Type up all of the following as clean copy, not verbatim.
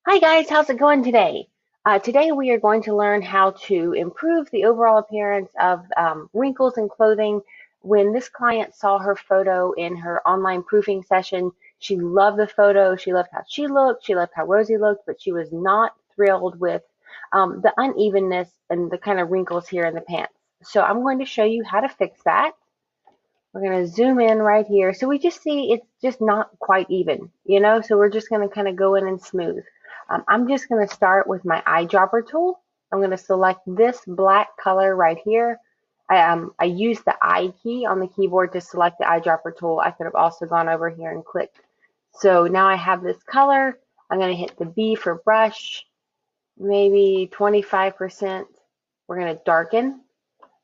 Hi guys, how's it going today? Today we are going to learn how to improve the overall appearance of wrinkles in clothing. When this client saw her photo in her online proofing session, she loved the photo. She loved how she looked. She loved how Rosie looked, but she was not thrilled with the unevenness and the kind of wrinkles here in the pants. So I'm going to show you how to fix that. We're going to zoom in right here. So we just see it's just not quite even. So we're just going to kind of go in and smooth. I'm just going to start with my eyedropper tool. I'm going to select this black color right here. I use the I key on the keyboard to select the eyedropper tool. I could have also gone over here and clicked. So now I have this color. I'm going to hit the B for brush, maybe 25%. We're going to darken.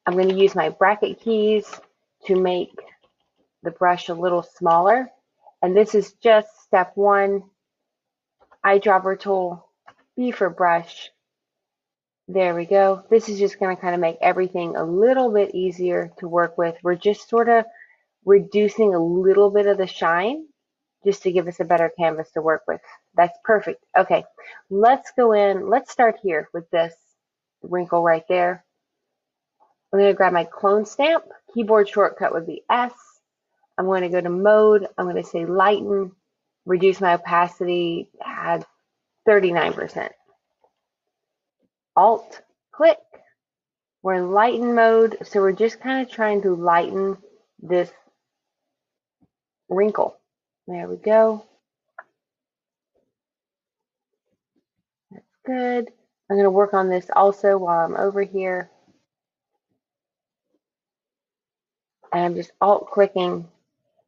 I'm going to use my bracket keys to make the brush a little smaller. And this is just step one, eyedropper tool, B for brush. There we go. This is just going to kind of make everything a little bit easier to work with. We're just sort of reducing a little bit of the shine just to give us a better canvas to work with. That's perfect. Okay, let's go in. Let's start here with this wrinkle right there. I'm going to grab my clone stamp. Keyboard shortcut would be S. I'm going to go to mode. I'm going to say lighten, reduce my opacity at 39%. Alt, click. We're in lighten mode, so we're just kind of trying to lighten this wrinkle. There we go. That's good. I'm going to work on this also while I'm over here. And I'm just alt clicking.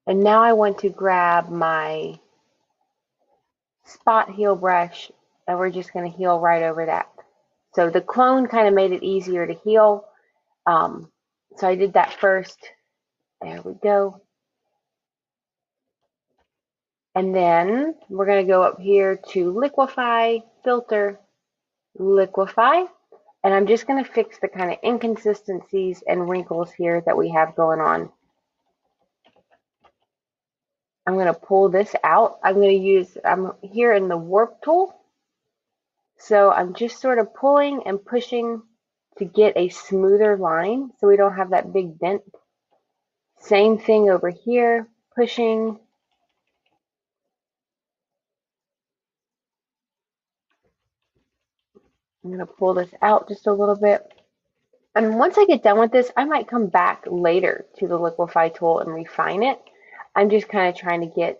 And now I want to grab my spot heal brush, and we're just going to heal right over that. So the clone kind of made it easier to heal. So I did that first. There we go. And then we're going to go up here to liquefy, filter, liquefy. And I'm just going to fix the kind of inconsistencies and wrinkles here that we have going on. I'm going to pull this out. I'm here in the warp tool. So I'm just sort of pulling and pushing to get a smoother line so we don't have that big dent. Same thing over here, pushing. I'm going to pull this out just a little bit. And once I get done with this, I might come back later to the liquefy tool and refine it. I'm just kind of trying to get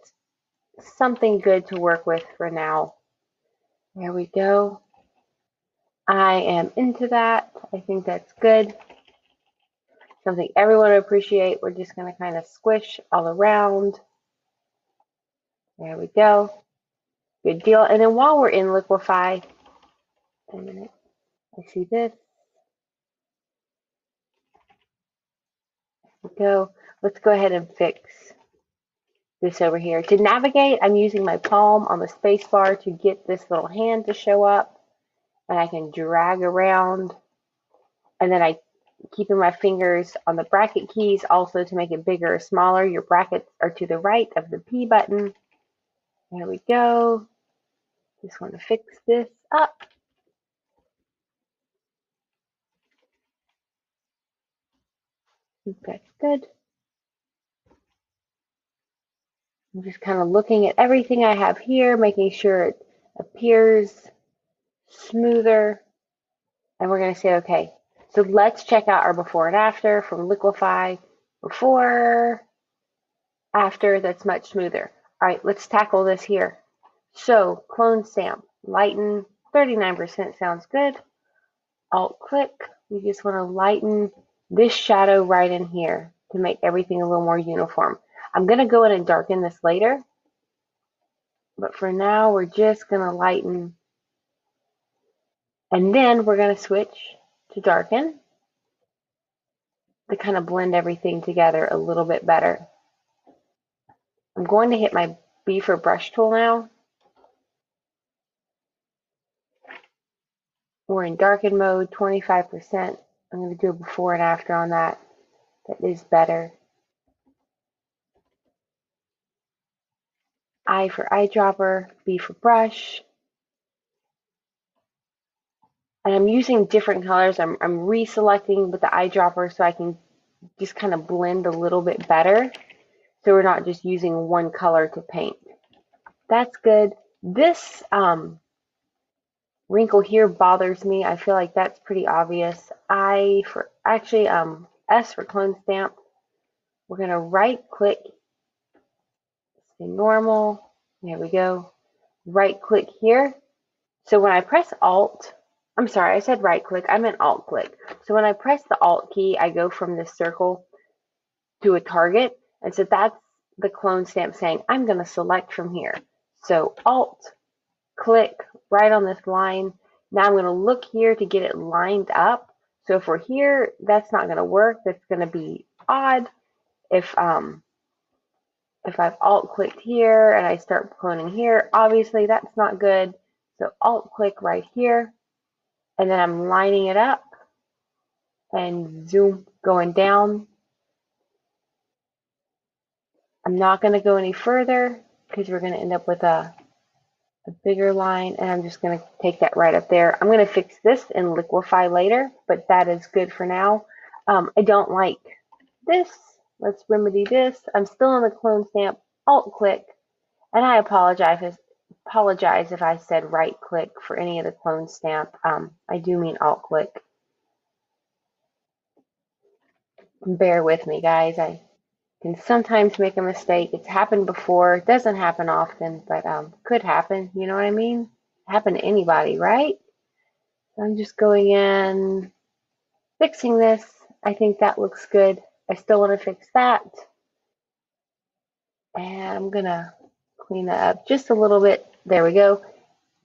something good to work with for now. There we go. I am into that. I think that's good. Something everyone would appreciate. We're just going to kind of squish all around. There we go. Good deal. And then while we're in liquefy, a minute, I see this. There we go. Let's go ahead and fix this over here. To navigate, I'm using my palm on the space bar to get this little hand to show up, and I can drag around, and then I keeping my fingers on the bracket keys also to make it bigger or smaller. Your brackets are to the right of the P button. There we go. Just want to fix this up. That's good. I'm just kind of looking at everything I have here, making sure it appears smoother. And we're going to say, okay, so let's check out our before and after from liquefy. Before, after, that's much smoother. All right, let's tackle this here. So clone stamp, lighten, 39% sounds good. Alt click, we just want to lighten this shadow right in here to make everything a little more uniform. I'm going to go in and darken this later, but for now we're just going to lighten, and then we're going to switch to darken to kind of blend everything together a little bit better. I'm going to hit my B for brush tool now. We're in darken mode, 25%. I'm going to do a before and after on that. That is better. I for eyedropper, B for brush. And I'm using different colors. I'm reselecting with the eyedropper so I can just kind of blend a little bit better. So we're not just using one color to paint. That's good. This wrinkle here bothers me. I feel like that's pretty obvious. S for clone stamp. We're going to right click, say normal. There we go. Right click here. So when I press Alt, I'm sorry, I said right click, I meant Alt click. So when I press the Alt key, I go from this circle to a target. And so that's the clone stamp saying, I'm going to select from here. So Alt click right on this line. Now I'm going to look here to get it lined up. So if we're here, that's not going to work. That's going to be odd. If I've Alt clicked here and I start cloning here, obviously that's not good. So Alt click right here, and then I'm lining it up and zoom going down. I'm not going to go any further because we're going to end up with a bigger line, and I'm just going to take that right up there. I'm going to fix this and liquefy later, but that is good for now. I don't like this. Let's remedy this. I'm still on the clone stamp. Alt click, and I apologize if I said right click for any of the clone stamp. I do mean Alt click. Bear with me, guys. I can sometimes make a mistake. It's happened before. It doesn't happen often, but could happen. You know what I mean? Happen to anybody, right? So I'm just going in, fixing this. I think that looks good. I still want to fix that. And I'm going to clean that up just a little bit. There we go.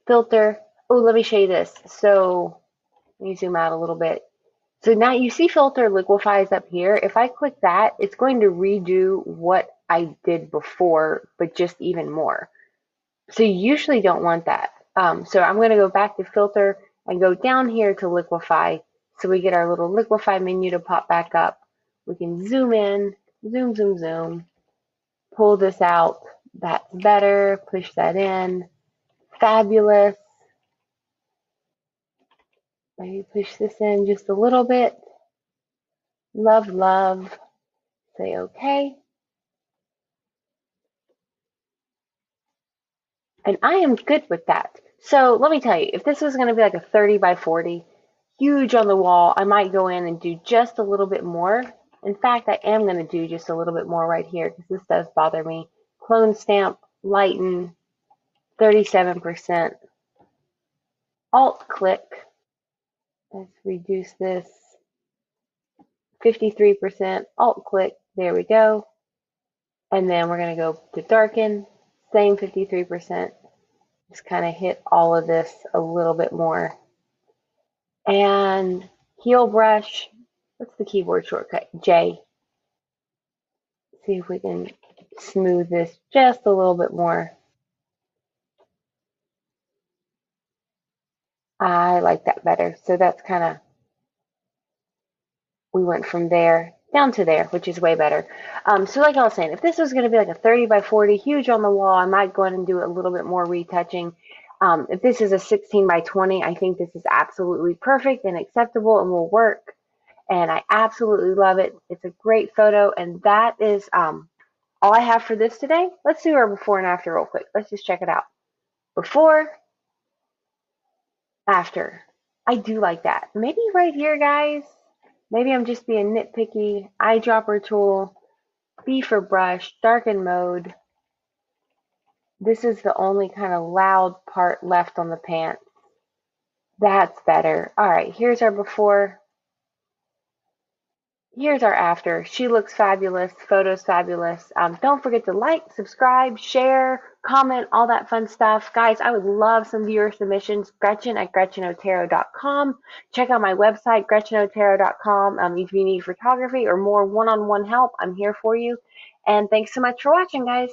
Filter. Oh, let me show you this. So let me zoom out a little bit. So now you see filter liquefies up here. If I click that, it's going to redo what I did before, but just even more. So you usually don't want that. So I'm going to go back to filter and go down here to liquefy. So we get our little liquefy menu to pop back up. We can zoom in, zoom, zoom, zoom, pull this out. That's better. Push that in. Fabulous. Maybe push this in just a little bit. Love, love. Say okay. And I am good with that. So let me tell you, if this was going to be like a 30 by 40, huge on the wall, I might go in and do just a little bit more. In fact, I am going to do just a little bit more right here because this does bother me. Clone stamp, lighten, 37%. Alt click. Let's reduce this. 53%. Alt click. There we go. And then we're going to go to darken. Same 53%. Just kind of hit all of this a little bit more. And heel brush. What's the keyboard shortcut? J. See if we can smooth this just a little bit more. I like that better. So that's kind of, we went from there down to there, which is way better. So like I was saying, if this was going to be like a 30 by 40, huge on the wall, I might go in and do a little bit more retouching. If this is a 16 by 20, I think this is absolutely perfect and acceptable and will work. And I absolutely love it. It's a great photo. And that is all I have for this today. Let's do our before and after real quick. Let's just check it out. Before, after. I do like that. Maybe right here, guys. Maybe I'm just being nitpicky. Eyedropper tool, B for brush, darken mode. This is the only kind of loud part left on the pants. That's better. All right, here's our before. Here's our after. She looks fabulous. Photo's fabulous. Don't forget to like, subscribe, share, comment, all that fun stuff. Guys, I would love some viewer submissions. Gretchen at GretchenOtero.com. Check out my website, GretchenOtero.com. If you need photography or more one-on-one help, I'm here for you. And thanks so much for watching, guys.